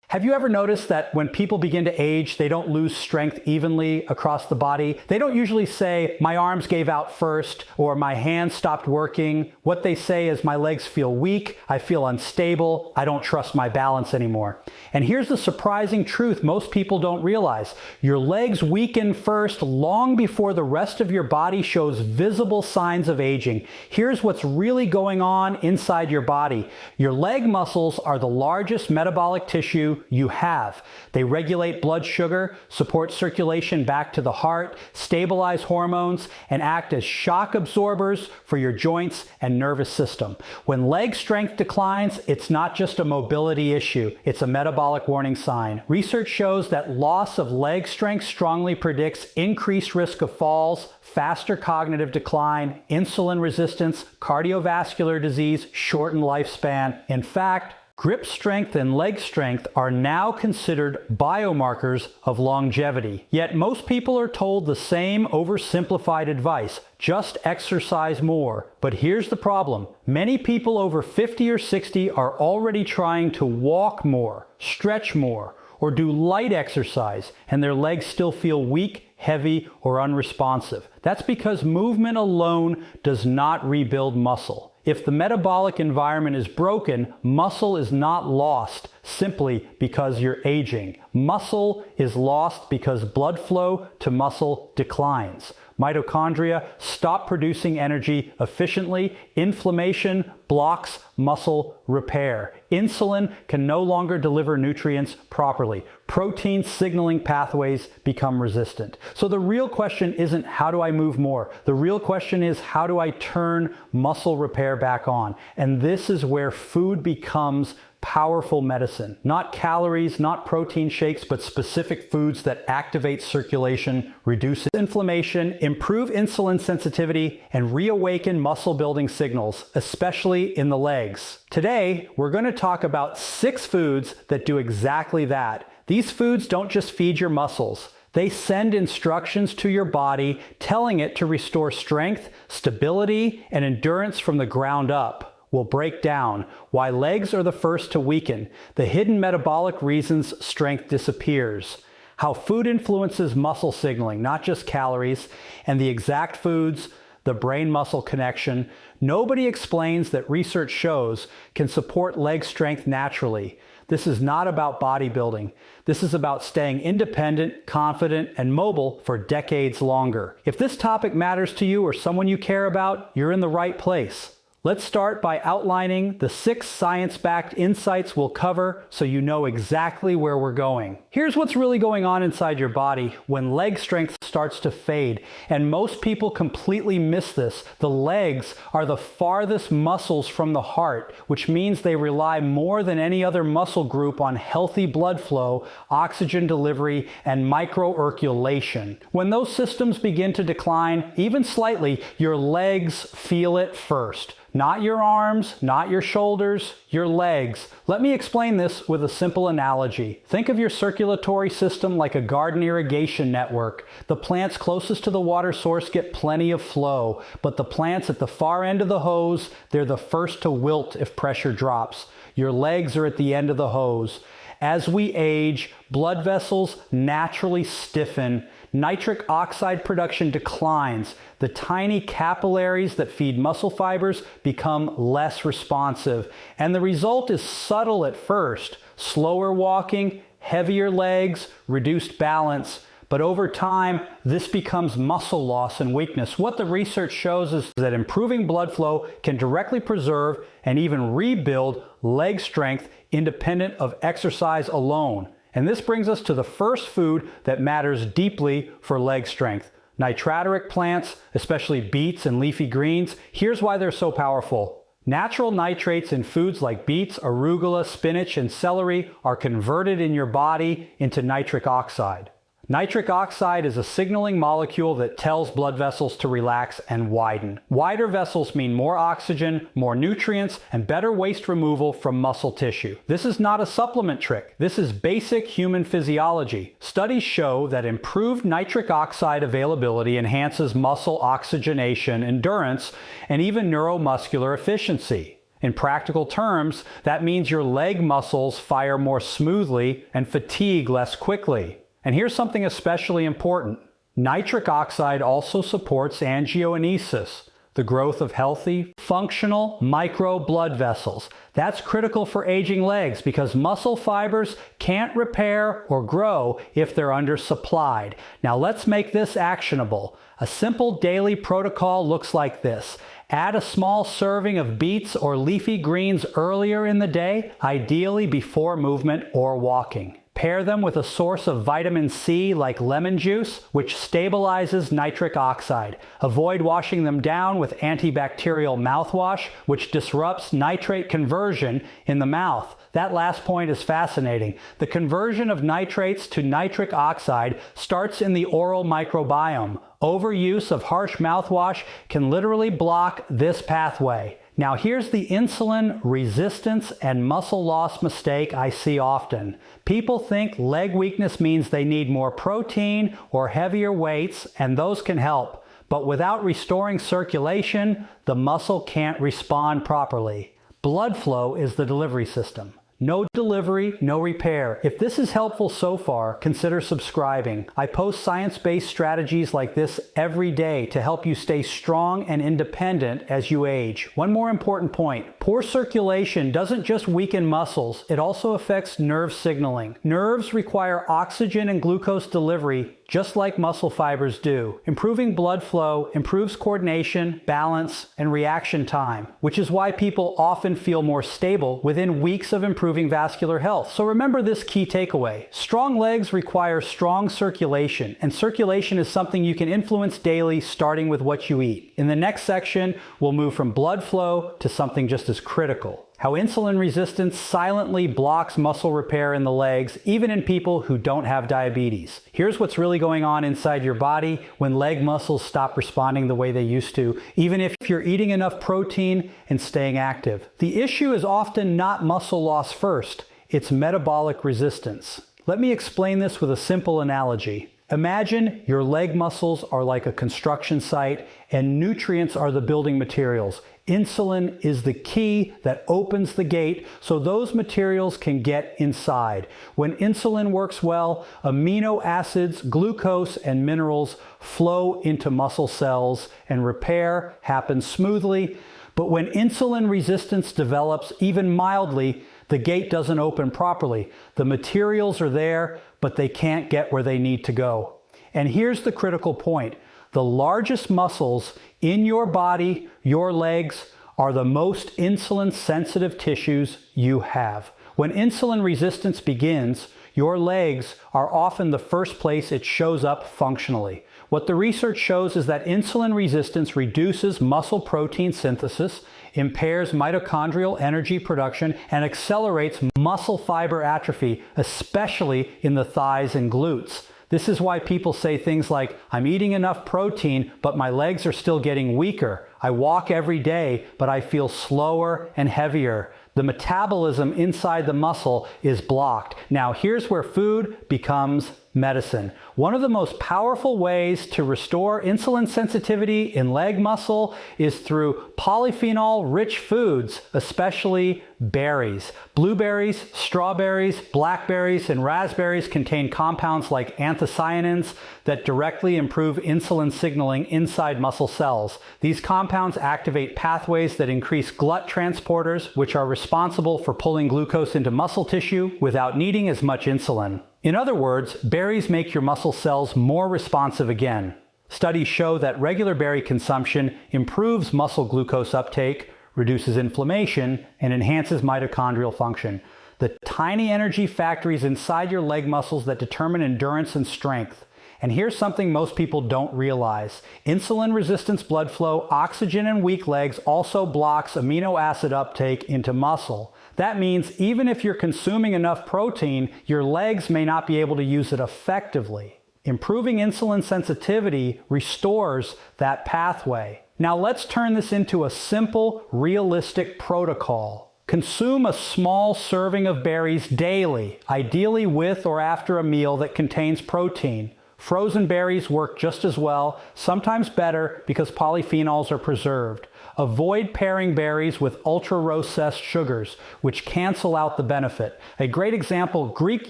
Have you ever noticed that when people begin to age, they don't lose strength evenly across the body? They don't usually say, my arms gave out first, or my hands stopped working. What they say is, my legs feel weak, I feel unstable, I don't trust my balance anymore. And here's the surprising truth most people don't realize. Your legs weaken first long before the rest of your body shows visible signs of aging. Here's what's really going on inside your body. Your leg muscles are the largest metabolic tissue you have. They regulate blood sugar, support circulation back to the heart, stabilize hormones, and act as shock absorbers for your joints and nervous system. When leg strength declines, it's not just a mobility issue, it's a metabolic warning sign. Research shows that loss of leg strength strongly predicts increased risk of falls, faster cognitive decline, insulin resistance, cardiovascular disease, shortened lifespan. In fact, grip strength and leg strength are now considered biomarkers of longevity. Yet most people are told the same oversimplified advice, just exercise more. But here's the problem. Many people over 50 or 60 are already trying to walk more, stretch more, or do light exercise, and their legs still feel weak, heavy, or unresponsive. That's because movement alone does not rebuild muscle. If the metabolic environment is broken, muscle is not lost simply because you're aging. Muscle is lost because blood flow to muscle declines. Mitochondria stop producing energy efficiently. Inflammation blocks muscle repair. Insulin can no longer deliver nutrients properly. Protein signaling pathways become resistant. So the real question isn't how do I move more? The real question is how do I turn muscle repair back on? And this is where food becomes powerful medicine. Not calories, not protein shakes, but specific foods that activate circulation, reduce inflammation, improve insulin sensitivity, and reawaken muscle building signals, especially in the legs. Today, we're going to talk about 6 foods that do exactly that. These foods don't just feed your muscles. They send instructions to your body telling it to restore strength, stability, and endurance from the ground up. We'll break down why legs are the first to weaken, the hidden metabolic reasons strength disappears, how food influences muscle signaling, not just calories, and the exact foods, the brain-muscle connection. Nobody explains that research shows can support leg strength naturally. This is not about bodybuilding. This is about staying independent, confident, and mobile for decades longer. If this topic matters to you or someone you care about, you're in the right place. Let's start by outlining the 6 science-backed insights we'll cover so you know exactly where we're going. Here's what's really going on inside your body when leg strength starts to fade, and most people completely miss this. The legs are the farthest muscles from the heart, which means they rely more than any other muscle group on healthy blood flow, oxygen delivery, and microirculation. When those systems begin to decline, even slightly, your legs feel it first. Not your arms, not your shoulders, your legs. Let me explain this with a simple analogy. Think of your circulatory system like a garden irrigation network. The plants closest to the water source get plenty of flow, but the plants at the far end of the hose, they're the first to wilt if pressure drops. Your legs are at the end of the hose. As we age, blood vessels naturally stiffen. Nitric oxide production declines. The tiny capillaries that feed muscle fibers become less responsive. And the result is subtle at first. Slower walking, heavier legs, reduced balance. But over time, this becomes muscle loss and weakness. What the research shows is that improving blood flow can directly preserve and even rebuild leg strength independent of exercise alone. And this brings us to the first food that matters deeply for leg strength. Nitrateric plants, especially beets and leafy greens. Here's why they're so powerful. Natural nitrates in foods like beets, arugula, spinach, and celery are converted in your body into nitric oxide. Nitric oxide is a signaling molecule that tells blood vessels to relax and widen. Wider vessels mean more oxygen, more nutrients, and better waste removal from muscle tissue. This is not a supplement trick. This is basic human physiology. Studies show that improved nitric oxide availability enhances muscle oxygenation, endurance, and even neuromuscular efficiency. In practical terms, that means your leg muscles fire more smoothly and fatigue less quickly. And here's something especially important. Nitric oxide also supports angiogenesis, the growth of healthy, functional micro blood vessels. That's critical for aging legs because muscle fibers can't repair or grow if they're undersupplied. Now let's make this actionable. A simple daily protocol looks like this. Add a small serving of beets or leafy greens earlier in the day, ideally before movement or walking. Pair them with a source of vitamin C like lemon juice, which stabilizes nitric oxide. Avoid washing them down with antibacterial mouthwash, which disrupts nitrate conversion in the mouth. That last point is fascinating. The conversion of nitrates to nitric oxide starts in the oral microbiome. Overuse of harsh mouthwash can literally block this pathway. Now here's the insulin resistance and muscle loss mistake I see often. People think leg weakness means they need more protein or heavier weights, and those can help. But without restoring circulation, the muscle can't respond properly. Blood flow is the delivery system. No delivery, no repair. If this is helpful so far, consider subscribing. I post science-based strategies like this every day to help you stay strong and independent as you age. One more important point. Poor circulation doesn't just weaken muscles, it also affects nerve signaling. Nerves require oxygen and glucose delivery just like muscle fibers do. Improving blood flow improves coordination, balance, and reaction time, which is why people often feel more stable within weeks of improving vascular health. So remember this key takeaway. Strong legs require strong circulation, and circulation is something you can influence daily, starting with what you eat. In the next section, we'll move from blood flow to something just as critical. How insulin resistance silently blocks muscle repair in the legs, even in people who don't have diabetes. Here's what's really going on inside your body when leg muscles stop responding the way they used to, even if you're eating enough protein and staying active. The issue is often not muscle loss first, it's metabolic resistance. Let me explain this with a simple analogy. Imagine your leg muscles are like a construction site and nutrients are the building materials. Insulin is the key that opens the gate so those materials can get inside. When insulin works well, amino acids, glucose, and minerals flow into muscle cells and repair happens smoothly. But when insulin resistance develops even mildly, the gate doesn't open properly. The materials are there, but they can't get where they need to go. And here's the critical point. The largest muscles in your body, your legs, are the most insulin-sensitive tissues you have. When insulin resistance begins, your legs are often the first place it shows up functionally. What the research shows is that insulin resistance reduces muscle protein synthesis, impairs mitochondrial energy production, and accelerates muscle fiber atrophy, especially in the thighs and glutes. This is why people say things like, I'm eating enough protein, but my legs are still getting weaker. I walk every day, but I feel slower and heavier. The metabolism inside the muscle is blocked. Now here's where food becomes medicine. One of the most powerful ways to restore insulin sensitivity in leg muscle is through polyphenol-rich foods, especially berries. Blueberries, strawberries, blackberries, and raspberries contain compounds like anthocyanins that directly improve insulin signaling inside muscle cells. These compounds activate pathways that increase GLUT transporters, which are responsible for pulling glucose into muscle tissue without needing as much insulin. In other words, berries make your muscle cells more responsive again. Studies show that regular berry consumption improves muscle glucose uptake, reduces inflammation, and enhances mitochondrial function. The tiny energy factories inside your leg muscles that determine endurance and strength. And here's something most people don't realize. Insulin resistance blood flow, oxygen in weak legs also blocks amino acid uptake into muscle. That means even if you're consuming enough protein, your legs may not be able to use it effectively. Improving insulin sensitivity restores that pathway. Now let's turn this into a simple, realistic protocol. Consume a small serving of berries daily, ideally with or after a meal that contains protein. Frozen berries work just as well, sometimes better because polyphenols are preserved. Avoid pairing berries with ultra-processed sugars, which cancel out the benefit. A great example, Greek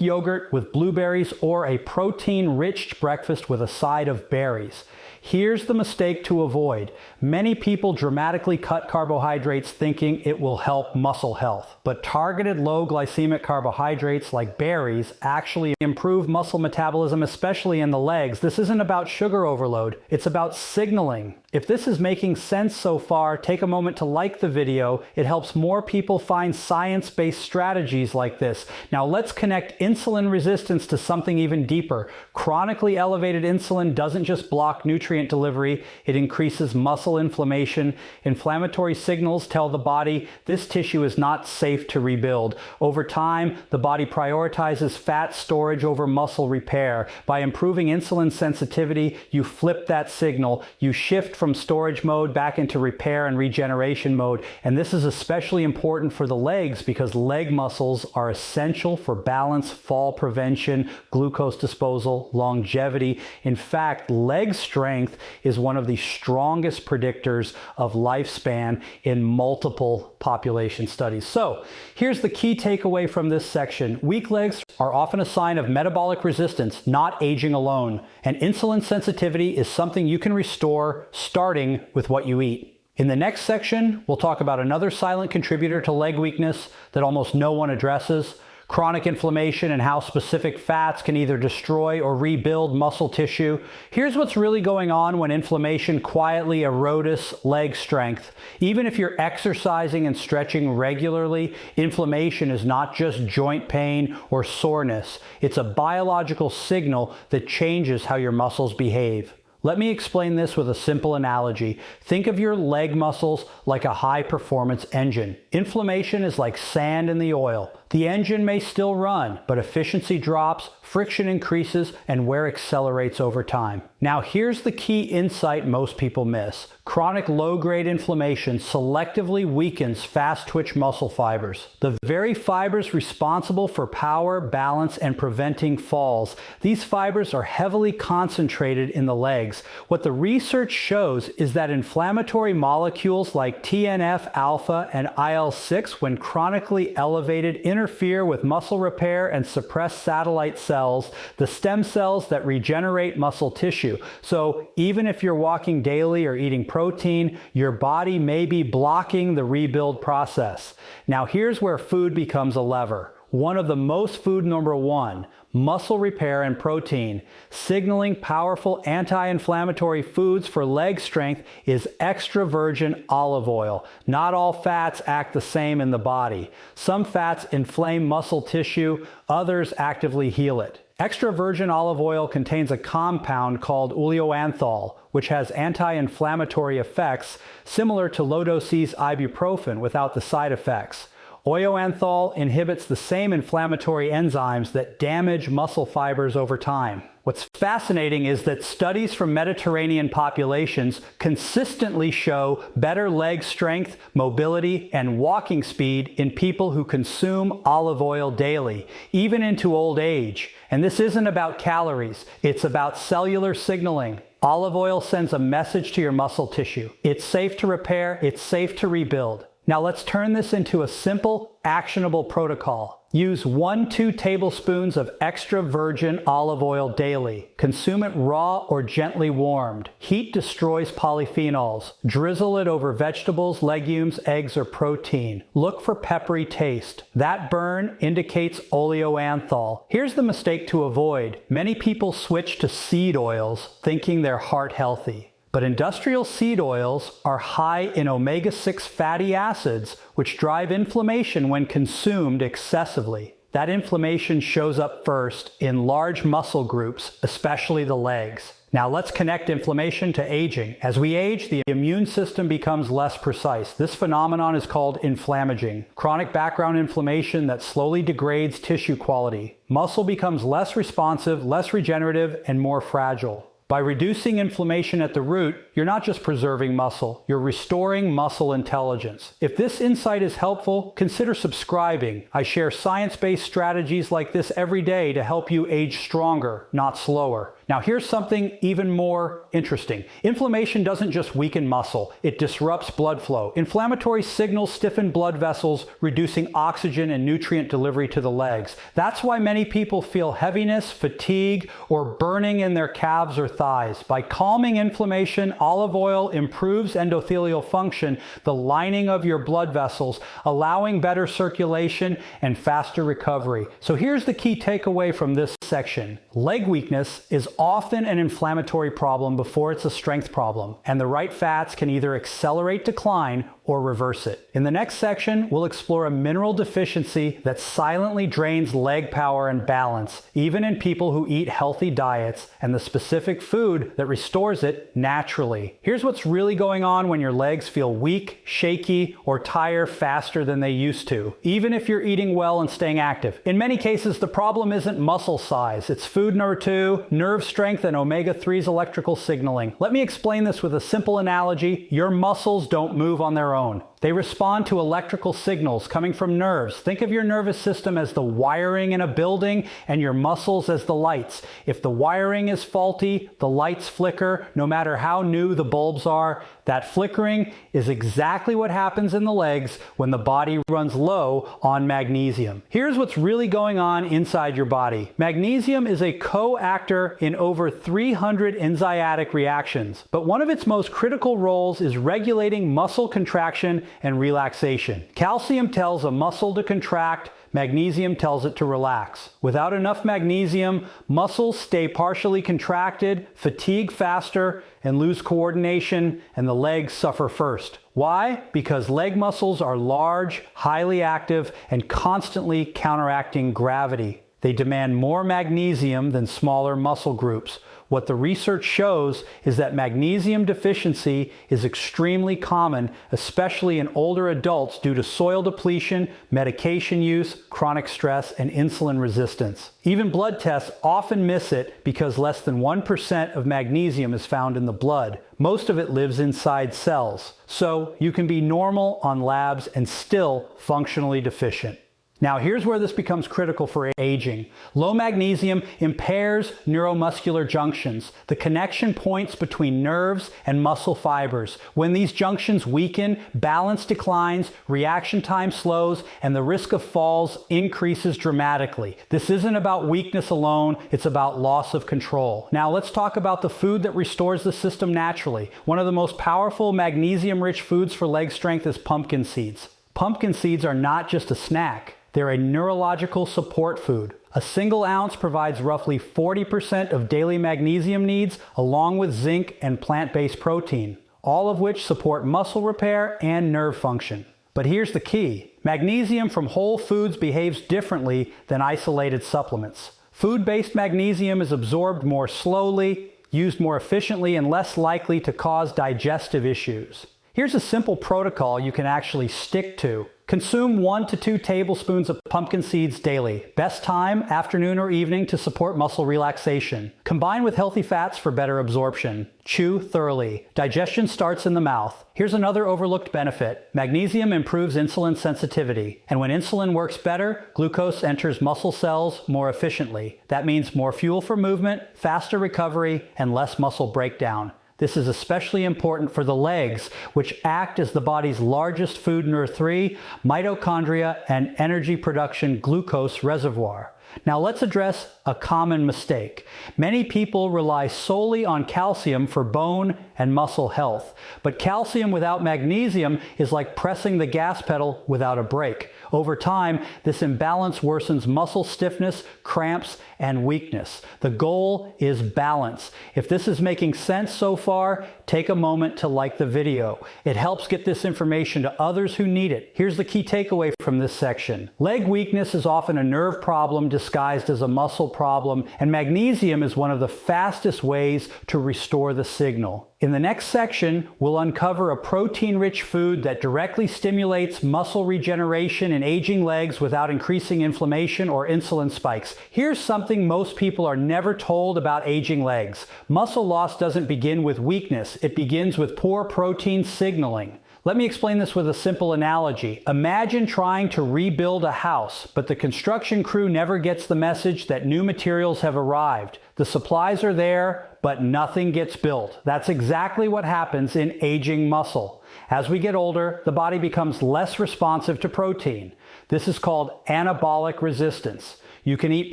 yogurt with blueberries or a protein-rich breakfast with a side of berries. Here's the mistake to avoid. Many people dramatically cut carbohydrates thinking it will help muscle health, but targeted low glycemic carbohydrates like berries actually improve muscle metabolism, especially in the legs. This isn't about sugar overload, it's about signaling. If this is making sense so far, take a moment to like the video. It helps more people find science-based strategies like this. Now let's connect insulin resistance to something even deeper. Chronically elevated insulin doesn't just block nutrient delivery, it increases muscle inflammation. Inflammatory signals tell the body this tissue is not safe to rebuild. Over time, the body prioritizes fat storage over muscle repair. By improving insulin sensitivity, you flip that signal. You shift from storage mode back into repair and regeneration mode. And this is especially important for the legs because leg muscles are essential for balance, fall prevention, glucose disposal, longevity. In fact, leg strength is one of the strongest predictors of lifespan in multiple population studies. So here's the key takeaway from this section. Weak legs are often a sign of metabolic resistance, not aging alone. And insulin sensitivity is something you can restore starting with what you eat. In the next section, we'll talk about another silent contributor to leg weakness that almost no one addresses: chronic inflammation and how specific fats can either destroy or rebuild muscle tissue. Here's what's really going on when inflammation quietly erodes leg strength. Even if you're exercising and stretching regularly, inflammation is not just joint pain or soreness. It's a biological signal that changes how your muscles behave. Let me explain this with a simple analogy. Think of your leg muscles like a high-performance engine. Inflammation is like sand in the oil. The engine may still run, but efficiency drops, friction increases, and wear accelerates over time. Now here's the key insight most people miss. Chronic low-grade inflammation selectively weakens fast-twitch muscle fibers, the very fibers responsible for power, balance, and preventing falls. These fibers are heavily concentrated in the legs. What the research shows is that inflammatory molecules like TNF-alpha and IL-6, when chronically elevated, interfere with muscle repair and suppress satellite cells, the stem cells that regenerate muscle tissue. So even if you're walking daily or eating protein, your body may be blocking the rebuild process. Now here's where food becomes a lever. One of the most food number one, muscle repair and protein. Signaling powerful anti-inflammatory foods for leg strength is extra virgin olive oil. Not all fats act the same in the body. Some fats inflame muscle tissue, others actively heal it. Extra virgin olive oil contains a compound called oleoanthol, which has anti-inflammatory effects similar to low-dose ibuprofen without the side effects. Oleoanthol inhibits the same inflammatory enzymes that damage muscle fibers over time. What's fascinating is that studies from Mediterranean populations consistently show better leg strength, mobility, and walking speed in people who consume olive oil daily, even into old age. And this isn't about calories, it's about cellular signaling. Olive oil sends a message to your muscle tissue. It's safe to repair, it's safe to rebuild. Now let's turn this into a simple, actionable protocol. Use 1-2 tablespoons of extra virgin olive oil daily. Consume it raw or gently warmed. Heat destroys polyphenols. Drizzle it over vegetables, legumes, eggs, or protein. Look for peppery taste. That burn indicates oleoanthol. Here's the mistake to avoid. Many people switch to seed oils thinking they're heart healthy. But industrial seed oils are high in omega-6 fatty acids, which drive inflammation when consumed excessively. That inflammation shows up first in large muscle groups, especially the legs. Now let's connect inflammation to aging. As we age, the immune system becomes less precise. This phenomenon is called inflammaging, chronic background inflammation that slowly degrades tissue quality. Muscle becomes less responsive, less regenerative, and more fragile. By reducing inflammation at the root, you're not just preserving muscle, you're restoring muscle intelligence. If this insight is helpful, consider subscribing. I share science-based strategies like this every day to help you age stronger, not slower. Now here's something even more interesting. Inflammation doesn't just weaken muscle, it disrupts blood flow. Inflammatory signals stiffen blood vessels, reducing oxygen and nutrient delivery to the legs. That's why many people feel heaviness, fatigue, or burning in their calves or thighs. By calming inflammation, olive oil improves endothelial function, the lining of your blood vessels, allowing better circulation and faster recovery. So here's the key takeaway from this section. Leg weakness is often an inflammatory problem before it's a strength problem, and the right fats can either accelerate decline or reverse it. In the next section, we'll explore a mineral deficiency that silently drains leg power and balance, even in people who eat healthy diets, and the specific food that restores it naturally. Here's what's really going on when your legs feel weak, shaky, or tire faster than they used to, even if you're eating well and staying active. In many cases, the problem isn't muscle size. It's food number 2, nerve strength, and omega-3's electrical signaling. Let me explain this with a simple analogy. Your muscles don't move on their own. They respond to electrical signals coming from nerves. Think of your nervous system as the wiring in a building and your muscles as the lights. If the wiring is faulty, the lights flicker, no matter how new the bulbs are. That flickering is exactly what happens in the legs when the body runs low on magnesium. Here's what's really going on inside your body. Magnesium is a co-actor in over 300 enzymatic reactions, but one of its most critical roles is regulating muscle contraction and relaxation. Calcium tells a muscle to contract, magnesium tells it to relax. Without enough magnesium, muscles stay partially contracted, fatigue faster, and lose coordination, and the legs suffer first. Why? Because leg muscles are large, highly active, and constantly counteracting gravity. They demand more magnesium than smaller muscle groups. What the research shows is that magnesium deficiency is extremely common, especially in older adults due to soil depletion, medication use, chronic stress, and insulin resistance. Even blood tests often miss it because less than 1% of magnesium is found in the blood. Most of it lives inside cells. So you can be normal on labs and still functionally deficient. Now here's where this becomes critical for aging. Low magnesium impairs neuromuscular junctions, the connection points between nerves and muscle fibers. When these junctions weaken, balance declines, reaction time slows, and the risk of falls increases dramatically. This isn't about weakness alone, it's about loss of control. Now let's talk about the food that restores the system naturally. One of the most powerful magnesium-rich foods for leg strength is pumpkin seeds. Pumpkin seeds are not just a snack. They're a neurological support food. A single ounce provides roughly 40% of daily magnesium needs, along with zinc and plant-based protein, all of which support muscle repair and nerve function. But here's the key. Magnesium from whole foods behaves differently than isolated supplements. Food-based magnesium is absorbed more slowly, used more efficiently, and less likely to cause digestive issues. Here's a simple protocol you can actually stick to. Consume 1 to 2 tablespoons of pumpkin seeds daily. Best time, afternoon or evening, to support muscle relaxation. Combine with healthy fats for better absorption. Chew thoroughly. Digestion starts in the mouth. Here's another overlooked benefit. Magnesium improves insulin sensitivity. And when insulin works better, glucose enters muscle cells more efficiently. That means more fuel for movement, faster recovery, and less muscle breakdown. This is especially important for the legs, which act as the body's largest food number 3, mitochondria, and energy production glucose reservoir. Now let's address a common mistake. Many people rely solely on calcium for bone and muscle health, but calcium without magnesium is like pressing the gas pedal without a brake. Over time, this imbalance worsens muscle stiffness, cramps, and weakness. The goal is balance. If this is making sense so far, take a moment to like the video. It helps get this information to others who need it. Here's the key takeaway from this section. Leg weakness is often a nerve problem disguised as a muscle problem, and magnesium is one of the fastest ways to restore the signal. In the next section, we'll uncover a protein-rich food that directly stimulates muscle regeneration in in aging legs without increasing inflammation or insulin spikes. Here's something most people are never told about aging legs. Muscle loss doesn't begin with weakness. It begins with poor protein signaling. Let me explain this with a simple analogy. Imagine trying to rebuild a house, but the construction crew never gets the message that new materials have arrived. The supplies are there, but nothing gets built. That's exactly what happens in aging muscle. As we get older, the body becomes less responsive to protein. This is called anabolic resistance. You can eat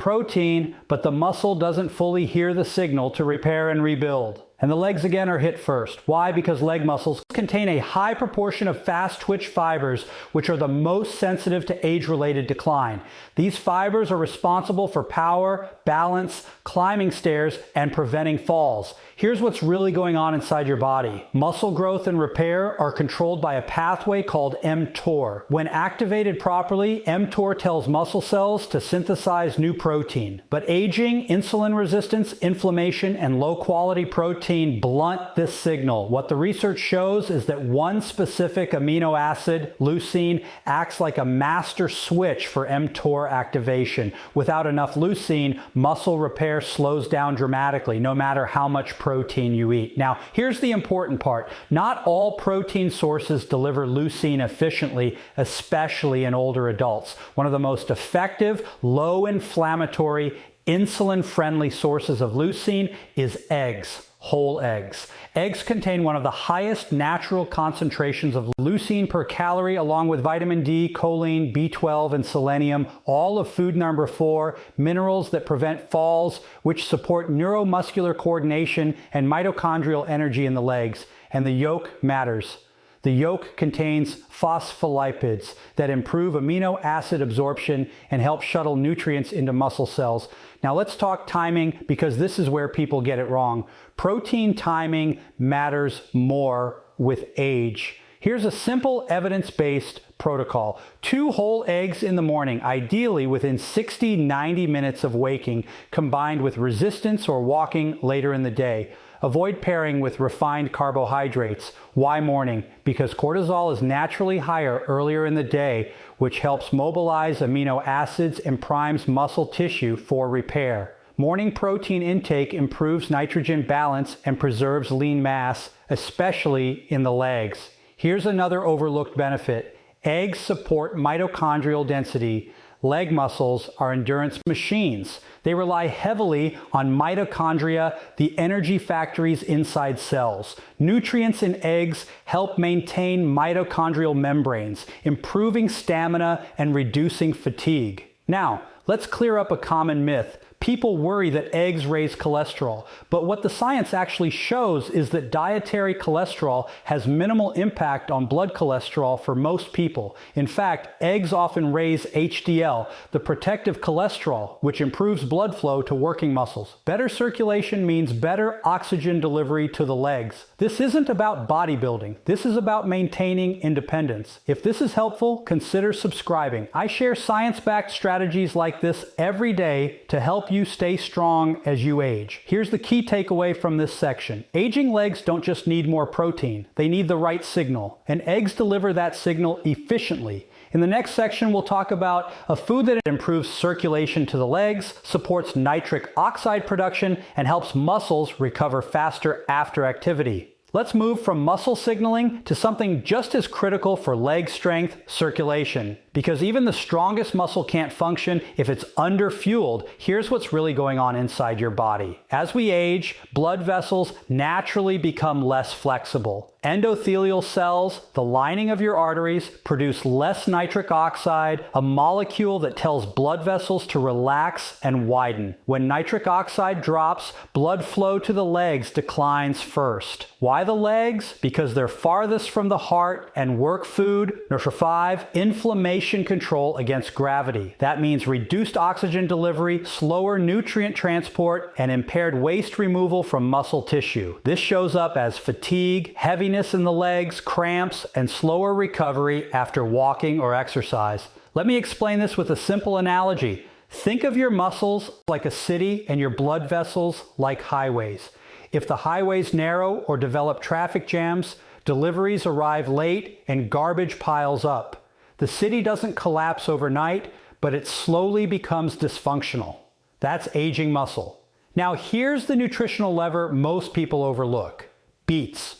protein, but the muscle doesn't fully hear the signal to repair and rebuild. And the legs again are hit first. Why? Because leg muscles contain a high proportion of fast twitch fibers, which are the most sensitive to age-related decline. These fibers are responsible for power, balance, climbing stairs, and preventing falls. Here's what's really going on inside your body. Muscle growth and repair are controlled by a pathway called mTOR. When activated properly, mTOR tells muscle cells to synthesize new protein. But aging, insulin resistance, inflammation, and low-quality protein blunt this signal. What the research shows is that one specific amino acid, leucine, acts like a master switch for mTOR activation. Without enough leucine, muscle repair slows down dramatically, no matter how much protein you eat. Now, here's the important part. Not all protein sources deliver leucine efficiently, especially in older adults. One of the most effective, low-inflammatory, insulin-friendly sources of leucine is eggs. Whole eggs. Eggs contain one of the highest natural concentrations of leucine per calorie, along with vitamin D, choline, B12, and selenium, all of food number 4, minerals that prevent falls, which support neuromuscular coordination and mitochondrial energy in the legs. And the yolk matters. The yolk contains phospholipids that improve amino acid absorption and help shuttle nutrients into muscle cells. Now let's talk timing, because this is where people get it wrong. Protein timing matters more with age. Here's a simple evidence-based protocol. 2 whole eggs in the morning, ideally within 60-90 minutes of waking, combined with resistance or walking later in the day. Avoid pairing with refined carbohydrates. Why morning? Because cortisol is naturally higher earlier in the day, which helps mobilize amino acids and primes muscle tissue for repair. Morning protein intake improves nitrogen balance and preserves lean mass, especially in the legs. Here's another overlooked benefit. Eggs support mitochondrial density. Leg muscles are endurance machines. They rely heavily on mitochondria, the energy factories inside cells. Nutrients in eggs help maintain mitochondrial membranes, improving stamina and reducing fatigue. Now, let's clear up a common myth. People worry that eggs raise cholesterol, but what the science actually shows is that dietary cholesterol has minimal impact on blood cholesterol for most people. In fact, eggs often raise HDL, the protective cholesterol, which improves blood flow to working muscles. Better circulation means better oxygen delivery to the legs. This isn't about bodybuilding. This is about maintaining independence. If this is helpful, consider subscribing. I share science-backed strategies like this every day to help you stay strong as you age. Here's the key takeaway from this section. Aging legs don't just need more protein, they need the right signal, and eggs deliver that signal efficiently. In the next section, we'll talk about a food that improves circulation to the legs, supports nitric oxide production, and helps muscles recover faster after activity. Let's move from muscle signaling to something just as critical for leg strength: circulation. Because even the strongest muscle can't function if it's underfueled. Here's what's really going on inside your body. As we age, blood vessels naturally become less flexible. Endothelial cells, the lining of your arteries, produce less nitric oxide, a molecule that tells blood vessels to relax and widen. When nitric oxide drops, blood flow to the legs declines first. Why the legs? Because they're farthest from the heart and work food, number 5, inflammation control against gravity. That means reduced oxygen delivery, slower nutrient transport, and impaired waste removal from muscle tissue. This shows up as fatigue, heaviness in the legs, cramps, and slower recovery after walking or exercise. Let me explain this with a simple analogy. Think of your muscles like a city and your blood vessels like highways. If the highways narrow or develop traffic jams, deliveries arrive late and garbage piles up. The city doesn't collapse overnight, but it slowly becomes dysfunctional. That's aging muscle. Now here's the nutritional lever most people overlook. Beets.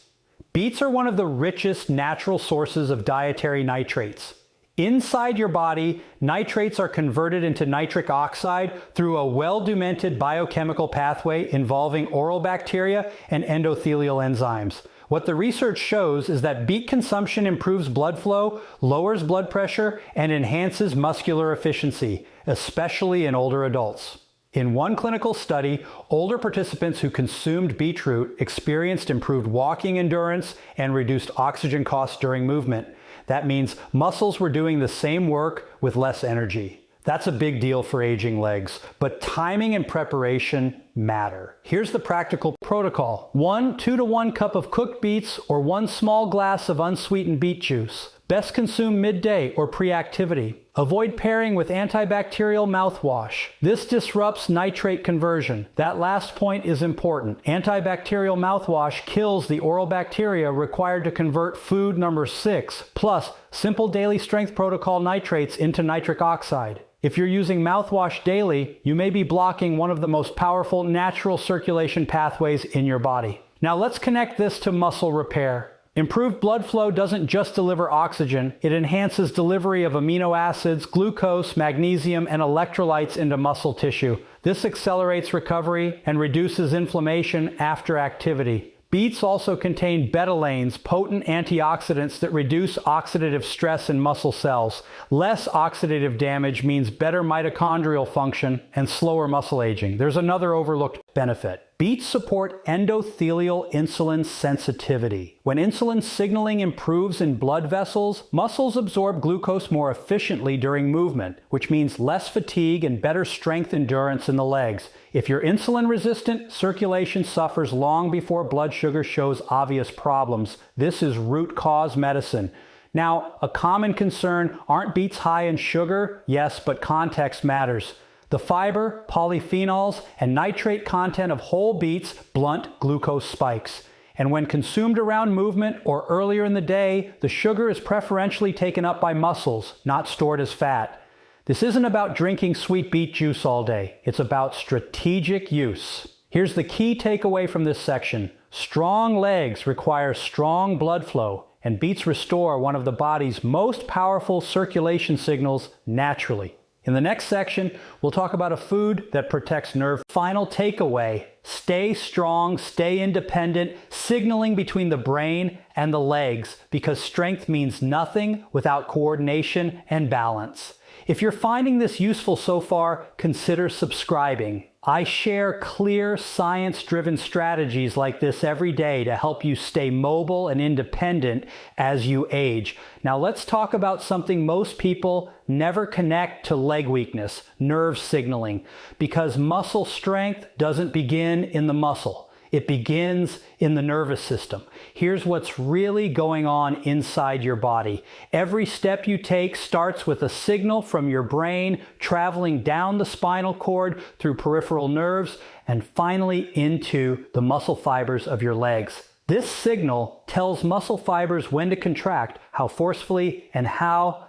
Beets are one of the richest natural sources of dietary nitrates. Inside your body, nitrates are converted into nitric oxide through a well-documented biochemical pathway involving oral bacteria and endothelial enzymes. What the research shows is that beet consumption improves blood flow, lowers blood pressure, and enhances muscular efficiency, especially in older adults. In one clinical study, older participants who consumed beetroot experienced improved walking endurance and reduced oxygen costs during movement. That means muscles were doing the same work with less energy. That's a big deal for aging legs, but timing and preparation matter. Here's the practical protocol. 2 to 1 cup of cooked beets or 1 small glass of unsweetened beet juice. Best consume midday or pre-activity. Avoid pairing with antibacterial mouthwash. This disrupts nitrate conversion. That last point is important. Antibacterial mouthwash kills the oral bacteria required to convert food number 6, plus simple daily strength protocol nitrates into nitric oxide. If you're using mouthwash daily, you may be blocking one of the most powerful natural circulation pathways in your body. Now let's connect this to muscle repair. Improved blood flow doesn't just deliver oxygen, it enhances delivery of amino acids, glucose, magnesium, and electrolytes into muscle tissue. This accelerates recovery and reduces inflammation after activity. Beets also contain betalains, potent antioxidants that reduce oxidative stress in muscle cells. Less oxidative damage means better mitochondrial function and slower muscle aging. There's another overlooked benefit. Beets support endothelial insulin sensitivity. When insulin signaling improves in blood vessels, muscles absorb glucose more efficiently during movement, which means less fatigue and better strength endurance in the legs. If you're insulin resistant, circulation suffers long before blood sugar shows obvious problems. This is root cause medicine. Now, a common concern, aren't beets high in sugar? Yes, but context matters. The fiber, polyphenols, and nitrate content of whole beets blunt glucose spikes. And when consumed around movement or earlier in the day, the sugar is preferentially taken up by muscles, not stored as fat. This isn't about drinking sweet beet juice all day. It's about strategic use. Here's the key takeaway from this section. Strong legs require strong blood flow, and beets restore one of the body's most powerful circulation signals naturally. In the next section, we'll talk about a food that protects nerve. Final takeaway, stay strong, stay independent, signaling between the brain and the legs, because strength means nothing without coordination and balance. If you're finding this useful so far, consider subscribing. I share clear, science-driven strategies like this every day to help you stay mobile and independent as you age. Now let's talk about something most people never connect to leg weakness, nerve signaling, because muscle strength doesn't begin in the muscle. It begins in the nervous system. Here's what's really going on inside your body. Every step you take starts with a signal from your brain traveling down the spinal cord through peripheral nerves and finally into the muscle fibers of your legs. This signal tells muscle fibers when to contract, how forcefully, and how